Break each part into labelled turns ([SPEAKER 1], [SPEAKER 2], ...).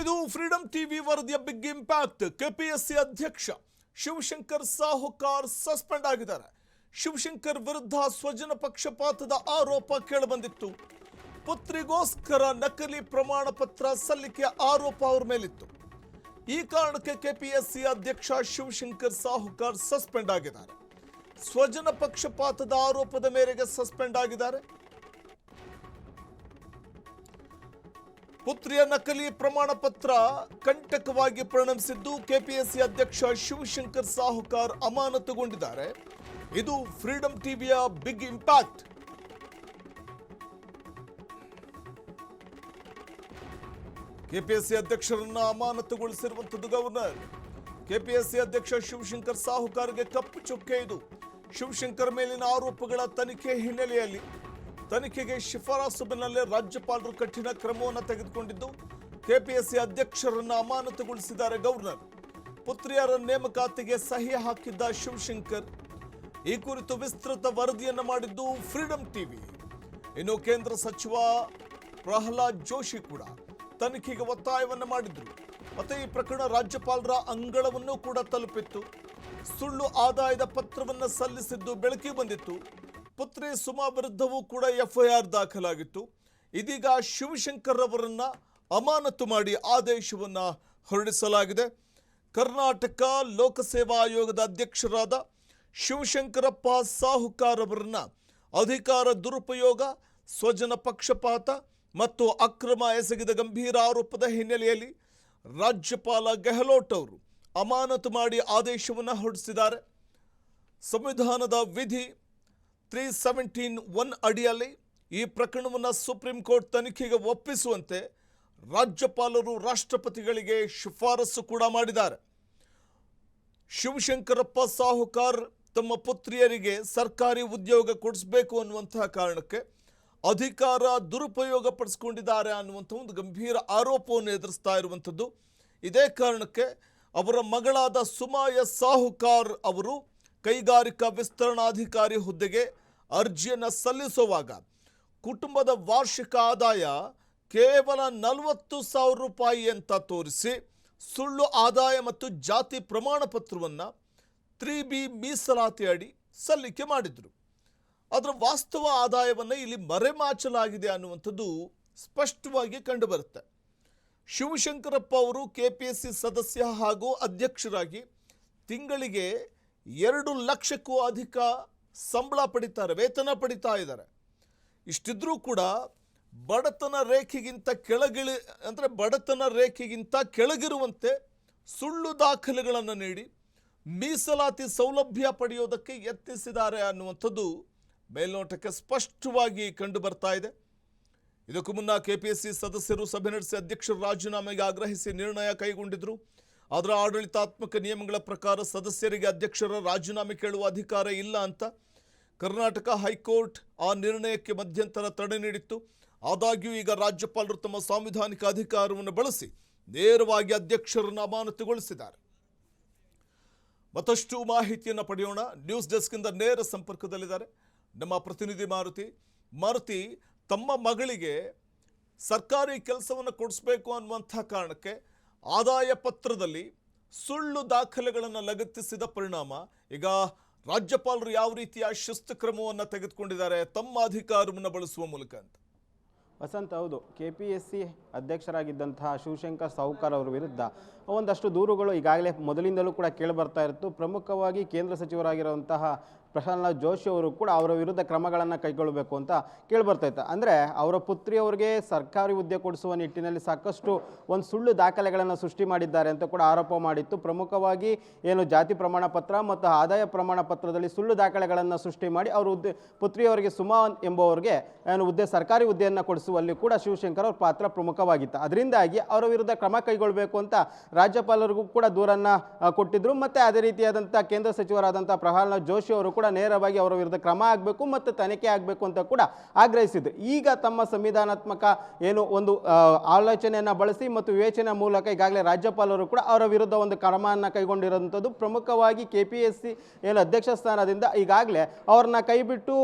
[SPEAKER 1] ಇದು freedom TV ವರದಿಯ big impact. KPSC ಅಧ್ಯಕ್ಷ ಶಿವಶಂಕರ್ ಸಾಹುಕಾರ್ ಸಸ್ಪೆಂಡ್ ಆಗಿದ್ದಾರೆ. ಶಿವಶಂಕರ್ ವಿರುದ್ಧ ಸ್ವಜನ ಪಕ್ಷಪಾತದ ಆರೋಪ ಕೇಳಿಬಂದಿತ್ತು. ಪುತ್ರಿಗೋಸ್ಕರ ನಕಲಿ ಪ್ರಮಾಣ ಪತ್ರ ಸಲ್ಲಿಕೆ ಆರೋಪ ಅವರ ಮೇಲಿತ್ತು. ಈ ಕಾರಣಕ್ಕೆ ಕೆಪಿಎಸ್ಸಿ ಅಧ್ಯಕ್ಷ ಶಿವಶಂಕರ್ ಸಾಹುಕಾರ್ ಸಸ್ಪೆಂಡ್ ಆಗಿದ್ದಾರೆ. ಸ್ವಜನ ಪಕ್ಷಪಾತದ ಆರೋಪದ ಮೇರೆಗೆ ಸಸ್ಪೆಂಡ್ ಆಗಿದ್ದಾರೆ. ಪುತ್ರಿಯ ನಕಲಿ ಪ್ರಮಾಣ ಪತ್ರ ಕಂಟಕವಾಗಿ ಪರಿಣಮಿಸಿದ್ದು ಕೆಪಿಎಸ್ಸಿ ಅಧ್ಯಕ್ಷ ಶಿವಶಂಕರ್ ಸಾಹುಕಾರ್ ಅಮಾನತುಗೊಂಡಿದ್ದಾರೆ. ಇದು ಫ್ರೀಡಂ ಟಿವಿಯ ಬಿಗ್ ಇಂಪ್ಯಾಕ್ಟ್. ಕೆಪಿಎಸ್ಸಿ ಅಧ್ಯಕ್ಷರನ್ನ ಅಮಾನತುಗೊಳಿಸಿರುವಂತದ್ದು ಗವರ್ನರ್. ಕೆಪಿಎಸ್ಸಿ ಅಧ್ಯಕ್ಷ ಶಿವಶಂಕರ್ ಸಾಹುಕಾರ್ಗೆ ಕಪ್ಪು ಚುಕ್ಕೆ ಇದು. ಶಿವಶಂಕರ್ ಮೇಲಿನ ಆರೋಪಗಳ ತನಿಖೆ ಹಿನ್ನೆಲೆಯಲ್ಲಿ ತನಿಖೆಗೆ ಶಿಫಾರಸು ಬೆನ್ನಲ್ಲೇ ರಾಜ್ಯಪಾಲರು ಕಠಿಣ ಕ್ರಮವನ್ನು ತೆಗೆದುಕೊಂಡಿದ್ದು ಕೆಪಿಎಸ್ಸಿ ಅಧ್ಯಕ್ಷರನ್ನು ಅಮಾನತುಗೊಳಿಸಿದ್ದಾರೆ ಗವರ್ನರ್. ಪುತ್ರಿಯರ ನೇಮಕಾತಿಗೆ ಸಹಿ ಹಾಕಿದ್ದ ಶಿವಶಂಕರ್ ಈ ಕುರಿತು ವಿಸ್ತೃತ ವರದಿಯನ್ನು ಮಾಡಿದ್ದು ಫ್ರೀಡಂ ಟಿವಿ. ಇನ್ನು ಕೇಂದ್ರ ಸಚಿವ ಪ್ರಹ್ಲಾದ್ ಜೋಶಿ ಕೂಡ ತನಿಖೆಗೆ ಒತ್ತಾಯವನ್ನು ಮಾಡಿದ್ರು. ಮತ್ತೆ ಈ ಪ್ರಕರಣ ರಾಜ್ಯಪಾಲರ ಅಂಗಳವನ್ನು ಕೂಡ ತಲುಪಿತ್ತು. ಸುಳ್ಳು ಆದಾಯದ ಪತ್ರವನ್ನು ಸಲ್ಲಿಸಿದ್ದು ಬೆಳಕಿಗೆ ಬಂದಿತ್ತು. ಪುತ್ರಿ ಸುಮಾ ವಿರುದ್ಧವೂ ಕೂಡ ಎಫ್ಐಆರ್ ದಾಖಲಾಗಿತ್ತು. ಇದೀಗ ಶಿವಶಂಕರ್ ಅವರನ್ನ ಅಮಾನತು ಮಾಡಿ ಆದೇಶವನ್ನು ಹೊರಡಿಸಲಾಗಿದೆ. ಕರ್ನಾಟಕ ಲೋಕಸೇವಾ ಆಯೋಗದ ಅಧ್ಯಕ್ಷರಾದ ಶಿವಶಂಕರಪ್ಪ ಸಾಹುಕಾರ್ ಅವರನ್ನ ಅಧಿಕಾರ ದುರುಪಯೋಗ, ಸ್ವಜನ ಪಕ್ಷಪಾತ ಮತ್ತು ಅಕ್ರಮ ಎಸಗಿದ ಗಂಭೀರ ಆರೋಪದ ಹಿನ್ನೆಲೆಯಲ್ಲಿ ರಾಜ್ಯಪಾಲ ಗೆಹ್ಲೋಟ್ ಅವರು ಅಮಾನತು ಮಾಡಿ ಆದೇಶವನ್ನು ಹೊರಡಿಸಿದ್ದಾರೆ. ಸಂವಿಧಾನದ ವಿಧಿ 317(1) ಅಡಿಯಲ್ಲಿ ಈ ಪ್ರಕರಣವನ್ನು ಸುಪ್ರೀಂ ಕೋರ್ಟ್ ತನಿಖೆಗೆ ಒಪ್ಪಿಸುವಂತೆ ರಾಜ್ಯಪಾಲರು ರಾಷ್ಟ್ರಪತಿಗಳಿಗೆ ಶಿಫಾರಸು ಕೂಡ ಮಾಡಿದ್ದಾರೆ. ಶಿವಶಂಕರಪ್ಪ ಸಾಹುಕಾರ್ ತಮ್ಮ ಪುತ್ರಿಯರಿಗೆ ಸರ್ಕಾರಿ ಉದ್ಯೋಗ ಕೊಡಿಸಬೇಕು ಅನ್ನುವಂತಹ ಕಾರಣಕ್ಕೆ ಅಧಿಕಾರ ದುರುಪಯೋಗ ಪಡಿಸಿಕೊಂಡಿದ್ದಾರೆ ಅನ್ನುವಂಥ ಒಂದು ಗಂಭೀರ ಆರೋಪವನ್ನು ಎದುರಿಸ್ತಾ ಇರುವಂಥದ್ದು. ಇದೇ ಕಾರಣಕ್ಕೆ ಅವರ ಮಗಳಾದ ಸುಮಾಯ ಸಾಹುಕಾರ್ ಅವರು ಕೈಗಾರಿಕಾ ವಿಸ್ತರಣಾಧಿಕಾರಿ ಹುದ್ದೆಗೆ ಅರ್ಜಿಯನ್ನು ಸಲ್ಲಿಸುವಾಗ ಕುಟುಂಬದ ವಾರ್ಷಿಕ ಆದಾಯ ಕೇವಲ 40,000 ರೂಪಾಯಿ ಅಂತ ತೋರಿಸಿ ಸುಳ್ಳು ಆದಾಯ ಮತ್ತು ಜಾತಿ ಪ್ರಮಾಣ ಪತ್ರವನ್ನು 3B ಮೀಸಲಾತಿ ಅಡಿ ಸಲ್ಲಿಕೆ ಮಾಡಿದರು. ಅದರ ವಾಸ್ತವ ಆದಾಯವನ್ನು ಇಲ್ಲಿ ಮರೆಮಾಚಲಾಗಿದೆ ಅನ್ನುವಂಥದ್ದು ಸ್ಪಷ್ಟವಾಗಿ ಕಂಡುಬರುತ್ತೆ. ಶಿವಶಂಕರಪ್ಪ ಅವರು ಕೆಪಿಎಸ್ಸಿ ಸದಸ್ಯ ಹಾಗೂ ಅಧ್ಯಕ್ಷರಾಗಿ ತಿಂಗಳಿಗೆ 2 ಲಕ್ಷಕ್ಕೂ ಅಧಿಕ ಸಂಬಳ ಪಡಿತಾರೆ, ವೇತನ ಪಡಿತಾ ಇದ್ದಾರೆ. ಇಷ್ಟಿದ್ರೂ ಕೂಡ ಬಡತನ ರೇಖೆಗಿಂತ ಕೆಳಗಿರುವಂತೆ ಸುಳ್ಳು ದಾಖಲೆಗಳನ್ನು ನೀಡಿ ಮೀಸಲಾತಿ ಸೌಲಭ್ಯ ಪಡೆಯೋದಕ್ಕೆ ಯತ್ನಿಸಿದ್ದಾರೆ ಅನ್ನುವಂಥದ್ದು ಮೇಲ್ನೋಟಕ್ಕೆ ಸ್ಪಷ್ಟವಾಗಿ ಕಂಡು ಬರ್ತಾ ಇದೆ. ಇದಕ್ಕೂ ಮುನ್ನ ಕೆಪಿಎಸ್ಸಿ ಸದಸ್ಯರು ಸಭೆ ನಡೆಸಿ ಅಧ್ಯಕ್ಷರ ರಾಜೀನಾಮೆಗೆ ಆಗ್ರಹಿಸಿ ನಿರ್ಣಯ ಕೈಗೊಂಡಿದ್ರು. ಅದರ ಆಡಳಿತಾತ್ಮಕ ನಿಯಮಗಳ ಪ್ರಕಾರ ಸದಸ್ಯರಿಗೆ ಅಧ್ಯಕ್ಷರ ರಾಜೀನಾಮೆ ಕೇಳುವ ಅಧಿಕಾರ ಇಲ್ಲ ಅಂತ ಕರ್ನಾಟಕ ಹೈಕೋರ್ಟ್ ಆ ನಿರ್ಣಯಕ್ಕೆ ಮಧ್ಯಂತರ ತಡೆ ನೀಡಿತ್ತು. ಆದಾಗ್ಯೂ ಈಗ ರಾಜ್ಯಪಾಲರು ತಮ್ಮ ಸಾಂವಿಧಾನಿಕ ಅಧಿಕಾರವನ್ನು ಬಳಸಿ ನೇರವಾಗಿ ಅಧ್ಯಕ್ಷರನ್ನು ಅಮಾನತುಗೊಳಿಸಿದ್ದಾರೆ. ಮತ್ತಷ್ಟು ಮಾಹಿತಿಯನ್ನು ಪಡೆಯೋಣ. ನ್ಯೂಸ್ ಡೆಸ್ಕ್ನಿಂದ ನೇರ ಸಂಪರ್ಕದಲ್ಲಿದ್ದಾರೆ ನಮ್ಮ ಪ್ರತಿನಿಧಿ ಮಾರುತಿ. ತಮ್ಮ ಮಗಳಿಗೆ ಸರ್ಕಾರಿ ಕೆಲಸವನ್ನು ಕೊಡಿಸಬೇಕು ಅನ್ನುವಂಥ ಕಾರಣಕ್ಕೆ ಆದಾಯ ಪತ್ರದಲ್ಲಿ ಸುಳ್ಳು ದಾಖಲೆಗಳನ್ನು ಲಗತ್ತಿಸಿದ ಪರಿಣಾಮ ಈಗ ರಾಜ್ಯಪಾಲರು ಯಾವ ರೀತಿಯ ಶಿಸ್ತು ಕ್ರಮವನ್ನು ತೆಗೆದುಕೊಂಡಿದ್ದಾರೆ ತಮ್ಮ ಅಧಿಕಾರವನ್ನು ಬಳಸುವ ಮೂಲಕ ಅಂತ?
[SPEAKER 2] ವಸಂತ್, ಹೌದು, ಕೆಪಿಎಸ್ಸಿ ಅಧ್ಯಕ್ಷರಾಗಿದ್ದಂತಹ ಶಿವಶಂಕರ್ ಸಾಹುಕಾರ್ ಅವರ ವಿರುದ್ಧ ಒಂದಷ್ಟು ದೂರುಗಳು ಈಗಾಗಲೇ ಮೊದಲಿಂದಲೂ ಕೂಡ ಕೇಳಿಬರ್ತಾ ಇತ್ತು. ಪ್ರಮುಖವಾಗಿ ಕೇಂದ್ರ ಸಚಿವರಾಗಿರುವಂತಹ ಪ್ರಹ್ಲಾದ್ ಜೋಶಿ ಅವರು ಕೂಡ ಅವರ ವಿರುದ್ಧ ಕ್ರಮಗಳನ್ನು ಕೈಗೊಳ್ಳಬೇಕು ಅಂತ ಕೇಳಿಬರ್ತಾ ಇತ್ತು. ಅಂದರೆ ಅವರ ಪುತ್ರಿಯವರಿಗೆ ಸರ್ಕಾರಿ ಹುದ್ದೆ ಕೊಡಿಸುವ ನಿಟ್ಟಿನಲ್ಲಿ ಸಾಕಷ್ಟು ಒಂದು ಸುಳ್ಳು ದಾಖಲೆಗಳನ್ನು ಸೃಷ್ಟಿ ಮಾಡಿದ್ದಾರೆ ಅಂತ ಕೂಡ ಆರೋಪ ಮಾಡಿತ್ತು. ಪ್ರಮುಖವಾಗಿ ಏನು ಜಾತಿ ಪ್ರಮಾಣ ಪತ್ರ ಮತ್ತು ಆದಾಯ ಪ್ರಮಾಣ ಪತ್ರದಲ್ಲಿ ಸುಳ್ಳು ದಾಖಲೆಗಳನ್ನು ಸೃಷ್ಟಿ ಮಾಡಿ ಅವರು ಪುತ್ರಿಯವರಿಗೆ ಸುಮಾ ಎಂಬುವರಿಗೆ ಏನು ಸರ್ಕಾರಿ ಹುದ್ದೆಯನ್ನು ಕೊಡಿಸುವಲ್ಲಿ ಕೂಡ ಶಿವಶಂಕರ್ ಅವ್ರ ಪಾತ್ರ ಪ್ರಮುಖವಾಗಿತ್ತು. ಅದರಿಂದಾಗಿ ಅವರ ವಿರುದ್ಧ ಕ್ರಮ ಕೈಗೊಳ್ಳಬೇಕು ಅಂತ ರಾಜ್ಯಪಾಲರಿಗೂ ಕೂಡ ದೂರನ್ನು ಕೊಟ್ಟಿದ್ರು. ಮತ್ತು ಅದೇ ರೀತಿಯಾದಂಥ ಕೇಂದ್ರ ಸಚಿವರಾದಂಥ ಪ್ರಹ್ಲಾದ್ ಜೋಶಿ ಅವರು ಕೂಡ ನೇರವಾಗಿ ಅವರ ವಿರುದ್ಧ ಕ್ರಮ ಆಗಬೇಕು ಮತ್ತು ತನಿಖೆ ಆಗಬೇಕು ಅಂತ ಕೂಡ ಆಗ್ರಹಿಸಿದ್ದು. ಈಗ ತಮ್ಮ ಸಂವಿಧಾನಾತ್ಮಕ ಏನು ಒಂದು ಆಲೋಚನೆಯನ್ನು ಬಳಸಿ ಮತ್ತು ವಿವೇಚನೆ ಮೂಲಕ ಈಗಾಗಲೇ ರಾಜ್ಯಪಾಲರು ಕೂಡ ಅವರ ವಿರುದ್ಧ ಒಂದು ಕ್ರಮವನ್ನು ಕೈಗೊಂಡಿರುವಂಥದ್ದು. ಪ್ರಮುಖವಾಗಿ KPSC ಏನು ಅಧ್ಯಕ್ಷ ಸ್ಥಾನದಿಂದ ಈಗಾಗಲೇ ಅವ್ರನ್ನ ಕೈಬಿಟ್ಟು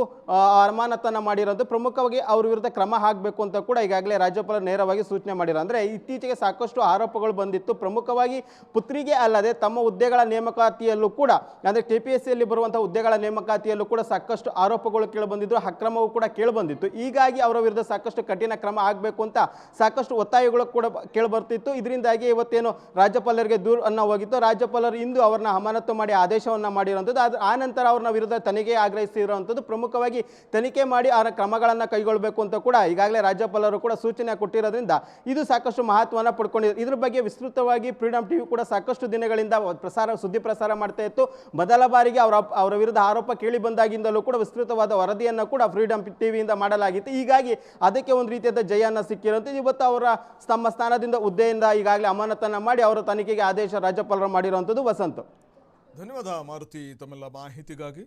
[SPEAKER 2] ಅಮಾನತನ್ನು ಮಾಡಿರೋದು. ಪ್ರಮುಖವಾಗಿ ಅವ್ರ ವಿರುದ್ಧ ಕ್ರಮ ಆಗಬೇಕು ಅಂತ ಕೂಡ ಈಗಾಗಲೇ ರಾಜ್ಯಪಾಲರು ನೇರವಾಗಿ ಸೂಚನೆ ಮಾಡಿರೋ. ಅಂದರೆ ಇತ್ತೀಚೆಗೆ ಸಾಕಷ್ಟು ಆರೋಪಗಳು ಬಂದಿತ್ತು. ಪ್ರಮುಖವಾಗಿ ಪುತ್ರಿಗೆ ಅಲ್ಲದೆ ತಮ್ಮ ಹುದ್ದೆಗಳ ನೇಮಕಾತಿಯಲ್ಲೂ ಕೂಡ, ಅಂದರೆ KPSCಯಲ್ಲಿ ಬರುವಂತಹ ಹುದ್ದೆಗಳ ನೇಮಕಾತಿಯಲ್ಲೂ ಕೂಡ ಸಾಕಷ್ಟು ಆರೋಪಗಳು ಕೇಳಿಬಂದಿದ್ದು, ಅಕ್ರಮವೂ ಕೂಡ ಕೇಳಿಬಂದಿತ್ತು. ಹೀಗಾಗಿ ಅವರ ವಿರುದ್ಧ ಸಾಕಷ್ಟು ಕಠಿಣ ಕ್ರಮ ಆಗಬೇಕು ಅಂತ ಸಾಕಷ್ಟು ಒತ್ತಾಯಗಳು ಕೂಡ ಕೇಳಿಬರ್ತಿತ್ತು. ಇದರಿಂದಾಗಿ ಇವತ್ತೇನು ರಾಜ್ಯಪಾಲರಿಗೆ ದೂರು ಅನ್ನೋ ಹೋಗಿತ್ತು. ರಾಜ್ಯಪಾಲರು ಇಂದು ಅವ್ರನ್ನ ಅಮಾನತು ಮಾಡಿ ಆದೇಶವನ್ನು ಮಾಡಿರುವಂಥದ್ದು. ಆ ನಂತರ ಅವ್ರನ್ನ ವಿರುದ್ಧ ತನಿಖೆ ಆಗ್ರಹಿಸಿರುವಂಥದ್ದು. ಪ್ರಮುಖವಾಗಿ ತನಿಖೆ ಮಾಡಿ ಆ ಕ್ರಮಗಳನ್ನು ಕೈಗೊಳ್ಳಬೇಕು ಅಂತ ಕೂಡ ಈಗಾಗಲೇ ರಾಜ್ಯಪಾಲರು ಕೂಡ ಸೂಚನೆ ಕೊಟ್ಟಿರೋದ್ರಿಂದ ಇದು ಸಾಕಷ್ಟು ಮಹತ್ವವನ್ನು ಪಡ್ಕೊಂಡಿದೆ. ಇದ್ರ ಬಗ್ಗೆ ವಿಸ್ತೃತವಾಗಿ ಫ್ರೀಡಮ್ ಟಿವಿ ಕೂಡ ಸಾಕಷ್ಟು ದಿನಗಳಿಂದ ಸುದ್ದಿ ಪ್ರಸಾರ ಮಾಡ್ತಾ ಇತ್ತು. ಮೊದಲ ಬಾರಿಗೆ ಅವರ ವಿರುದ್ಧ ಆರೋಪ ಕೇಳಿ ಬಂದಾಗಿಂದಲೂ ಕೂಡ ವಿಸ್ತೃತವಾದ ವರದಿಯನ್ನು ಕೂಡ ಫ್ರೀಡಮ್ ಟಿವಿಯಿಂದ ಮಾಡಲಾಗಿತ್ತು. ಹೀಗಾಗಿ ಅದಕ್ಕೆ ಒಂದು ರೀತಿಯಾದ ಜಯವನ್ನು ಸಿಕ್ಕಿರುವಂಥದ್ದು. ಇವತ್ತು ಅವರ ತಮ್ಮ ಸ್ಥಾನದಿಂದ ಹುದ್ದೆಯಿಂದ ಈಗಾಗಲೇ ಅಮಾನತನ್ನು ಮಾಡಿ ಅವರ ತನಿಖೆಗೆ ಆದೇಶ ರಾಜ್ಯಪಾಲರು ಮಾಡಿರುವಂಥದ್ದು. ವಸಂತ್,
[SPEAKER 1] ಧನ್ಯವಾದ ಮಾರುತಿ ತಮ್ಮೆಲ್ಲ ಮಾಹಿತಿಗಾಗಿ.